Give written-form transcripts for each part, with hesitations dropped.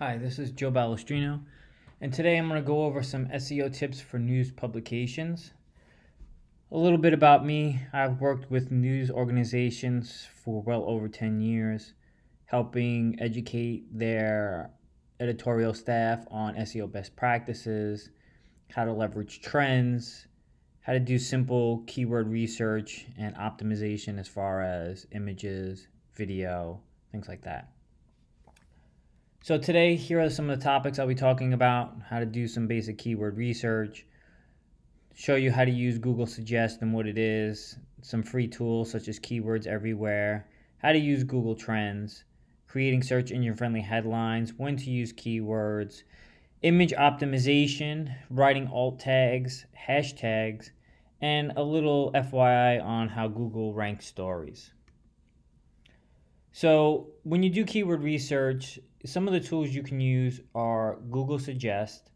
Hi, this is Joe Balestrino, and today I'm going to go over some SEO tips for news publications. A little bit about me: I've worked with news organizations for well over 10 years, helping educate their editorial staff on SEO best practices, how to leverage trends, how to do simple keyword research and optimization as far as images, video, things like that. So today, here are some of the topics I'll be talking about: how to do some basic keyword research, show you how to use Google Suggest and what it is, some free tools such as Keywords Everywhere, how to use Google Trends, creating search engine friendly headlines, when to use keywords, image optimization, writing alt tags, hashtags, and a little FYI on how Google ranks stories. So when you do keyword research, some of the tools you can use are Google Suggest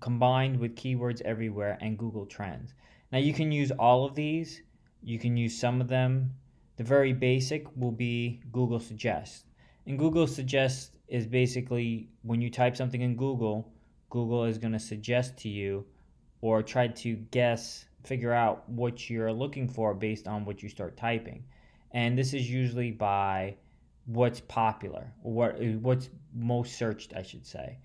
combined with Keywords Everywhere, and Google Trends. Now you can use all of these. You can use some of them. The very basic will be Google Suggest. And Google Suggest is basically when you type something in Google, Google is going to suggest to you or try to figure out what you're looking for based on what you start typing. And this is usually by what's popular, or what's most searched, I should say.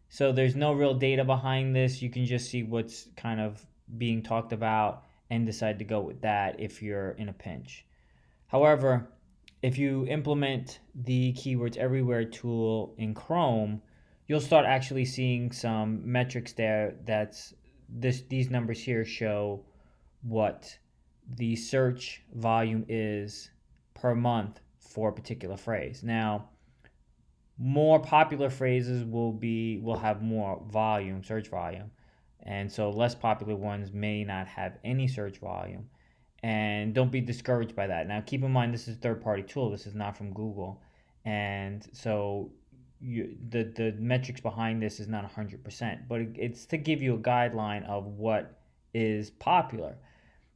So there's no real data behind this. You can just see what's kind of being talked about and decide to go with that if you're in a pinch. However, if you implement the Keywords Everywhere tool in Chrome, you'll start actually seeing some metrics there. These numbers here show what the search volume is per month for a particular phrase. Now, more popular phrases will have more search volume, and so less popular ones may not have any search volume. And don't be discouraged by that. Now, keep in mind, this is a third-party tool. This is not from Google, and so the metrics behind this is not 100%, but it's to give you a guideline of what is popular.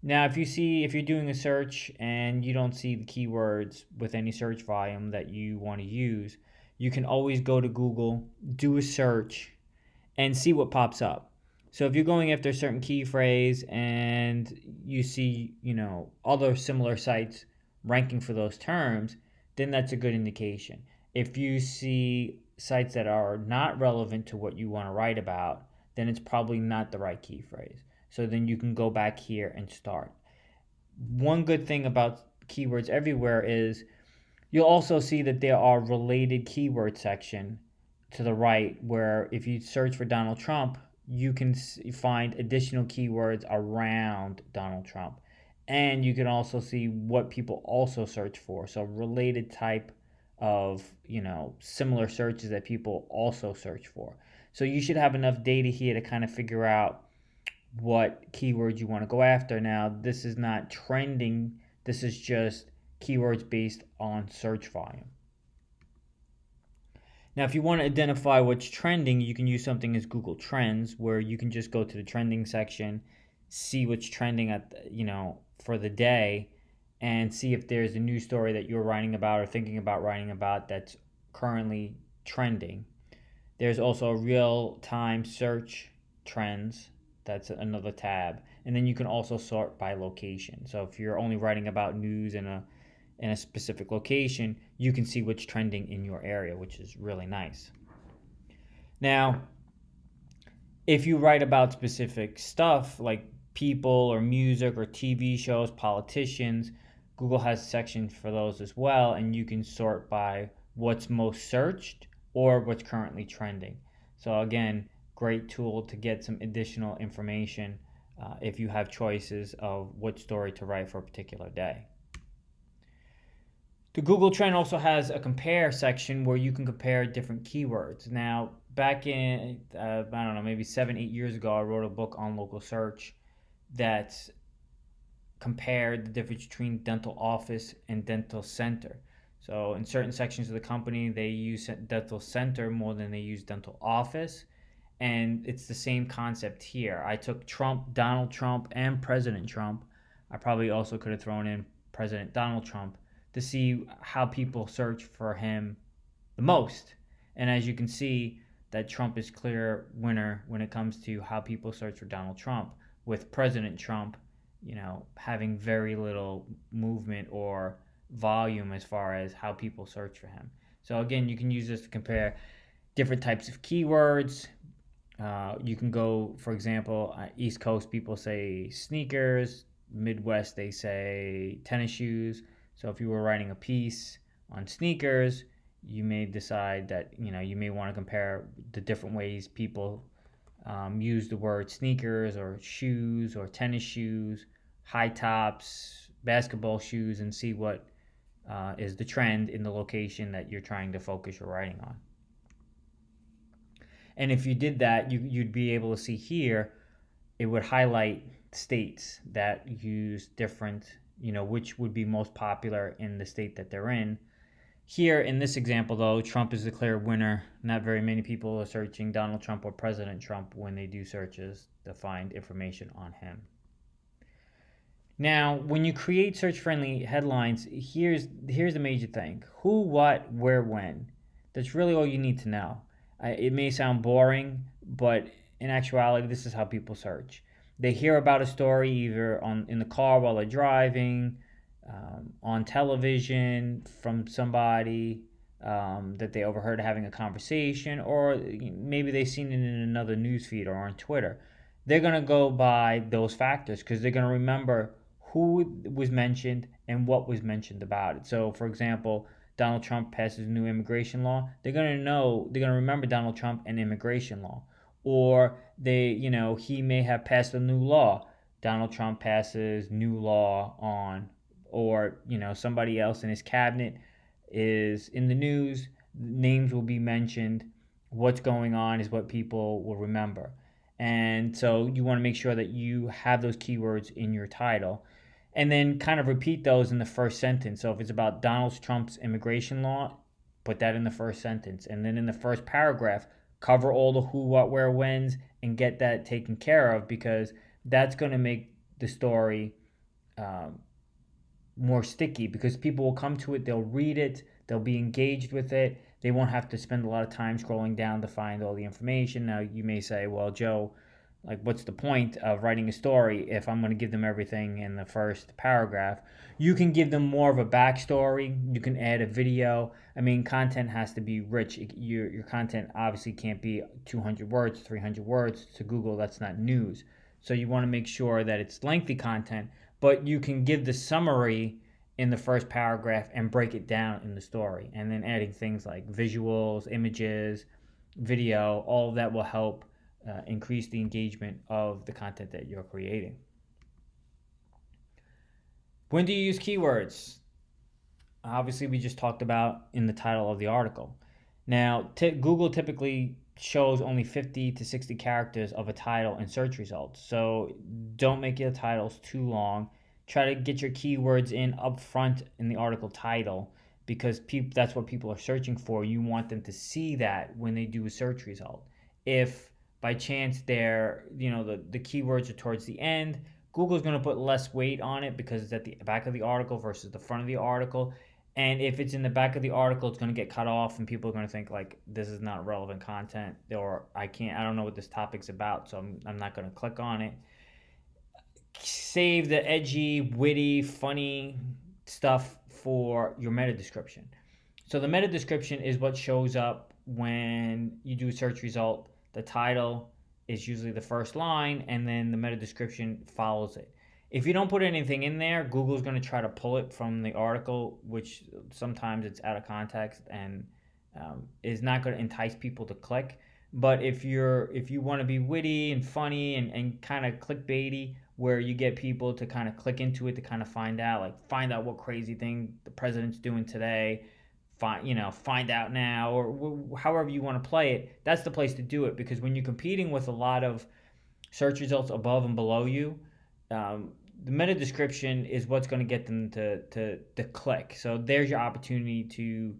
Now, if you're doing a search and you don't see the keywords with any search volume that you want to use, you can always go to Google, do a search, and see what pops up. So if you're going after a certain key phrase and you see, other similar sites ranking for those terms, then that's a good indication. If you see sites that are not relevant to what you want to write about, then it's probably not the right key phrase. So then you can go back here and start. One good thing about Keywords Everywhere is you'll also see that there are related keyword section to the right, where if you search for Donald Trump, you can find additional keywords around Donald Trump. And you can also see what people also search for. So related type of, similar searches that people also search for. So you should have enough data here to kind of figure out what keywords you want to go after. Now, this is not trending. This is just keywords based on search volume. Now, if you want to identify what's trending, you can use something as Google Trends, where you can just go to the trending section, see what's trending for the day, and see if there's a news story that you're writing about or thinking about writing about that's currently trending. There's also real-time search trends. That's another tab. And then you can also sort by location. So if you're only writing about news in a specific location, you can see what's trending in your area, which is really nice. Now, if you write about specific stuff like people or music or TV shows, politicians, Google has a section for those as well, and you can sort by what's most searched or what's currently trending. So again, great tool to get some additional information if you have choices of what story to write for a particular day. The Google Trend also has a compare section where you can compare different keywords. Now, back in, maybe 7-8 years ago, I wrote a book on local search that compared the difference between dental office and dental center. So in certain sections of the company, they use dental center more than they use dental office. And it's the same concept here. I took Donald Trump, and President Trump. I probably also could have thrown in President Donald Trump to see how people search for him the most. And as you can see, that Trump is clear winner when it comes to how people search for Donald Trump, with President Trump, having very little movement or volume as far as how people search for him. So again, you can use this to compare different types of keywords. You can go, for example, East Coast people say sneakers, Midwest they say tennis shoes. So if you were writing a piece on sneakers, you may decide that you may want to compare the different ways people use the word sneakers or shoes or tennis shoes, high tops, basketball shoes, and see what is the trend in the location that you're trying to focus your writing on. And if you did that, you'd be able to see here, it would highlight states that use different, which would be most popular in the state that they're in. Here in this example, though, Trump is the clear winner. Not very many people are searching Donald Trump or President Trump when they do searches to find information on him. Now, when you create search-friendly headlines, here's the major thing: who, what, where, when. That's really all you need to know. It may sound boring, but in actuality, this is how people search. They hear about a story either in the car while they're driving, on television from somebody that they overheard having a conversation, or maybe they've seen it in another news feed or on Twitter. They're going to go by those factors because they're going to remember who was mentioned and what was mentioned about it. So, for example, Donald Trump passes new immigration law. They're going to remember Donald Trump and immigration law. Or he may have passed a new law. Donald Trump passes new law on, or somebody else in his cabinet is in the news. Names will be mentioned. What's going on is what people will remember. And so you want to make sure that you have those keywords in your title, and then kind of repeat those in the first sentence. So if it's about Donald Trump's immigration law, put that in the first sentence. And then in the first paragraph, cover all the who, what, where, whens, and get that taken care of, because that's going to make the story more sticky, because people will come to it, they'll read it, they'll be engaged with it. They won't have to spend a lot of time scrolling down to find all the information. Now, you may say, well, Joe, what's the point of writing a story if I'm going to give them everything in the first paragraph? You can give them more of a backstory. You can add a video. I mean, content has to be rich. Your content obviously can't be 200 words, 300 words. To Google, that's not news. So you want to make sure that it's lengthy content, but you can give the summary in the first paragraph and break it down in the story. And then adding things like visuals, images, video, all of that will help increase the engagement of the content that you're creating. When do you use keywords? Obviously, we just talked about in the title of the article. Now, Google typically shows only 50 to 60 characters of a title in search results. So don't make your titles too long. Try to get your keywords in up front in the article title, because that's what people are searching for. You want them to see that when they do a search result. If by chance the keywords are towards the end, Google's going to put less weight on it because it's at the back of the article versus the front of the article. And if it's in the back of the article, it's going to get cut off, and people are going to think this is not relevant content, or I don't know what this topic's about, so I'm not going to click on it. Save the edgy, witty, funny stuff for your meta description. So the meta description is what shows up when you do a search result. The title is usually the first line, and then the meta description follows it. If you don't put anything in there, Google's going to try to pull it from the article, which sometimes it's out of context and is not going to entice people to click. But if you want to be witty and funny and kind of clickbaity, where you get people to kind of click into it to kind of find out what crazy thing the president's doing today, find out now, or however you want to play it, that's the place to do it. Because when you're competing with a lot of search results above and below you, the meta description is what's going to get them to click. So there's your opportunity to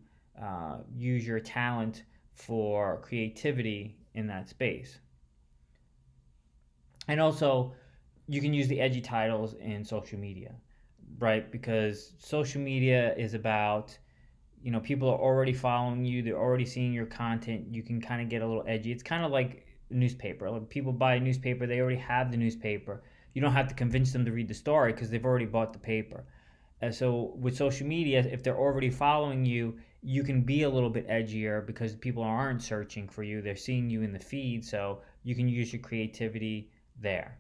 use your talent for creativity in that space. And also, you can use the edgy titles in social media, right? Because social media is about people are already following you, they're already seeing your content, you can kind of get a little edgy. It's kind of like a newspaper. Like people buy a newspaper, they already have the newspaper. You don't have to convince them to read the story because they've already bought the paper. So with social media, if they're already following you, you can be a little bit edgier because people aren't searching for you, they're seeing you in the feed, so you can use your creativity there.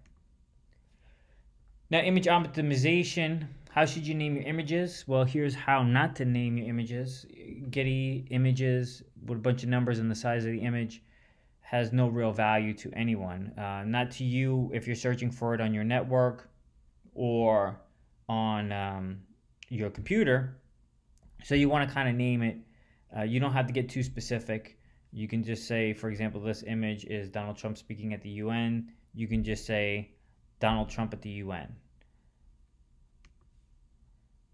Now, image optimization. How should you name your images? Well, here's how not to name your images. Getty images with a bunch of numbers and the size of the image has no real value to anyone. Not to you if you're searching for it on your network or on your computer. So you want to kind of name it. You don't have to get too specific. You can just say, for example, this image is Donald Trump speaking at the UN. You can just say Donald Trump at the UN.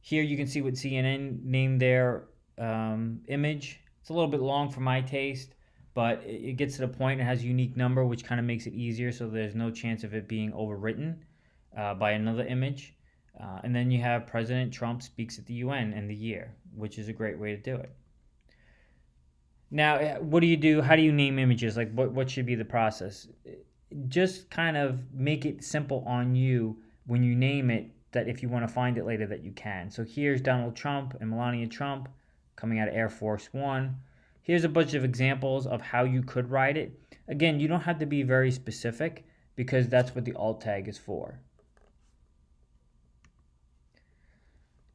Here you can see what CNN named their image. It's a little bit long for my taste, but it gets to the point. It has a unique number, which kind of makes it easier, so there's no chance of it being overwritten by another image. And then you have President Trump speaks at the UN and the year, which is a great way to do it. Now, what do you do? How do you name images? Like, what should be the process? Just kind of make it simple on you when you name it, that if you want to find it later that you can. So here's Donald Trump and Melania Trump coming out of Air Force One. Here's a bunch of examples of how you could write it. Again, you don't have to be very specific because that's what the alt tag is for.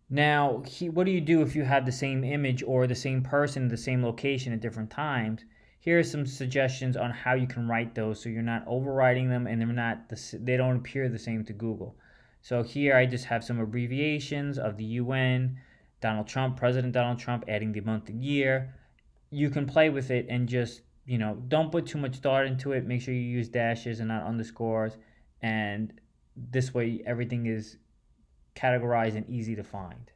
Now, what do you do if you have the same image or the same person, the same location at different times? Here are some suggestions on how you can write those so you're not overwriting them and they don't appear the same to Google. So here I just have some abbreviations of the UN, Donald Trump, President Donald Trump, adding the month and year. You can play with it and just, don't put too much thought into it. Make sure you use dashes and not underscores. And this way everything is categorized and easy to find.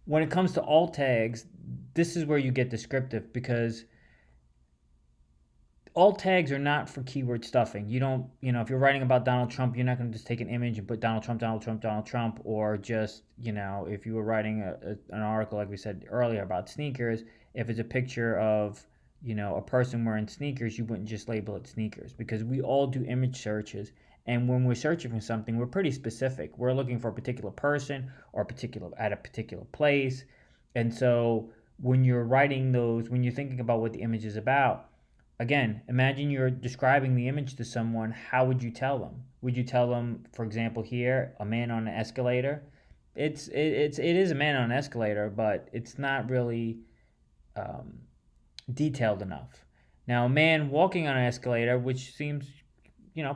When it comes to alt tags, this is where you get descriptive because alt tags are not for keyword stuffing. You don't, if you're writing about Donald Trump, you're not going to just take an image and put Donald Trump, Donald Trump, Donald Trump, or just, if you were writing an article, like we said earlier, about sneakers, if it's a picture of, a person wearing sneakers, you wouldn't just label it sneakers because we all do image searches. And when we're searching for something, we're pretty specific. We're looking for a particular person or at a particular place. And so when you're writing those, when you're thinking about what the image is about, again, imagine you're describing the image to someone. How would you tell them? Would you tell them, for example, here, a man on an escalator? It is a man on an escalator, but it's not really detailed enough. Now, a man walking on an escalator, which seems,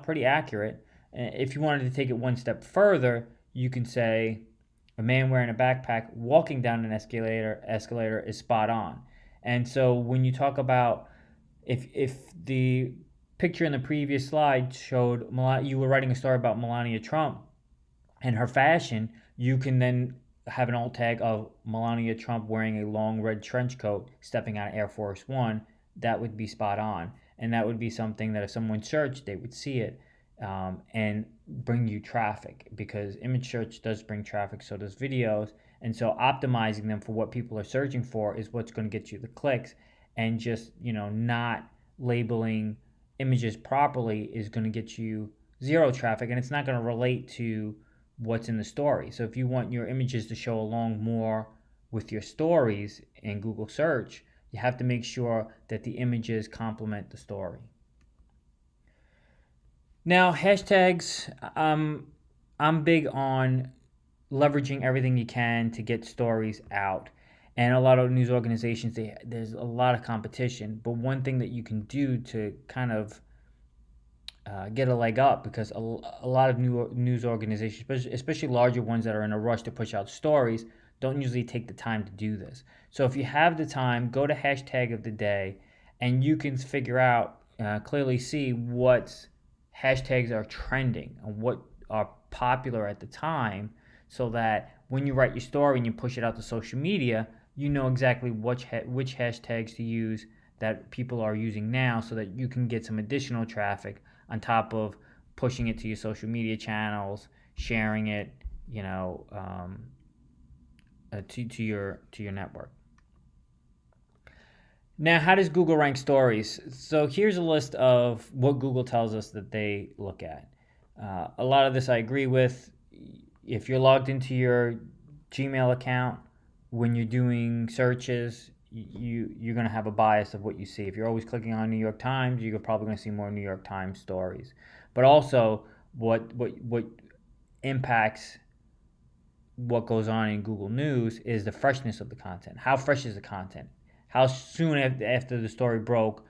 pretty accurate. If you wanted to take it one step further, you can say a man wearing a backpack walking down an escalator is spot on. And so when you talk about, if the picture in the previous slide showed you were writing a story about Melania Trump and her fashion, you can then have an alt tag of Melania Trump wearing a long red trench coat stepping out of Air Force One. That would be spot on. And that would be something that if someone searched, they would see it and bring you traffic, because image search does bring traffic, so does videos. And so optimizing them for what people are searching for is what's going to get you the clicks. And just, not labeling images properly is going to get you zero traffic, and it's not going to relate to what's in the story. So if you want your images to show along more with your stories in Google search, you have to make sure that the images complement the story. Now, hashtags, I'm big on leveraging everything you can to get stories out. And a lot of news organizations, there's a lot of competition. But one thing that you can do to kind of get a leg up, because a lot of news organizations, especially larger ones that are in a rush to push out stories, don't usually take the time to do this. So if you have the time, go to hashtag of the day, and you can figure out, clearly see what hashtags are trending and what are popular at the time, so that when you write your story and you push it out to social media, you know exactly which hashtags to use that people are using now, so that you can get some additional traffic on top of pushing it to your social media channels, sharing it, to your network. Now, how does Google rank stories? So here's a list of what Google tells us that they look at. A lot of this I agree with. If you're logged into your Gmail account, when you're doing searches, you're going to have a bias of what you see. If you're always clicking on New York Times, you're probably going to see more New York Times stories. But also, what impacts what goes on in Google News is the freshness of the content. How fresh is the content? How soon after the story broke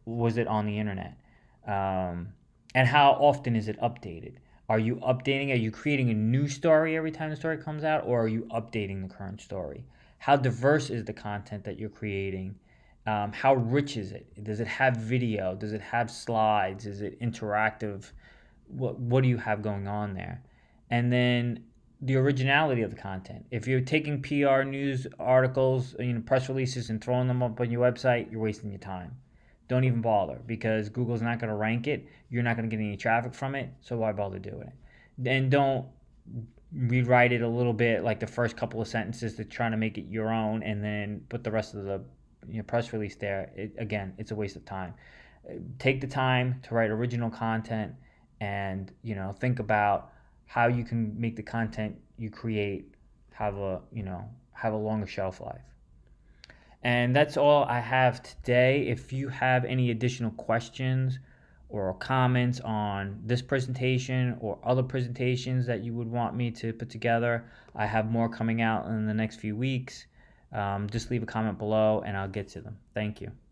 was it on the internet? And how often is it updated? Are you updating? Are you creating a new story every time the story comes out, or are you updating the current story? How diverse is the content that you're creating? How rich is it? Does it have video? Does it have slides? Is it interactive? What do you have going on there? And then the originality of the content. If you're taking PR news articles, press releases, and throwing them up on your website, you're wasting your time. Don't even bother, because Google's not going to rank it. You're not going to get any traffic from it, so why bother doing it? And don't rewrite it a little bit, like the first couple of sentences, to try to make it your own, and then put the rest of the press release there. Again, it's a waste of time. Take the time to write original content, and think about how you can make the content you create have a longer shelf life. And that's all I have today. If you have any additional questions or comments on this presentation or other presentations that you would want me to put together, I have more coming out in the next few weeks. Just leave a comment below and I'll get to them. Thank you.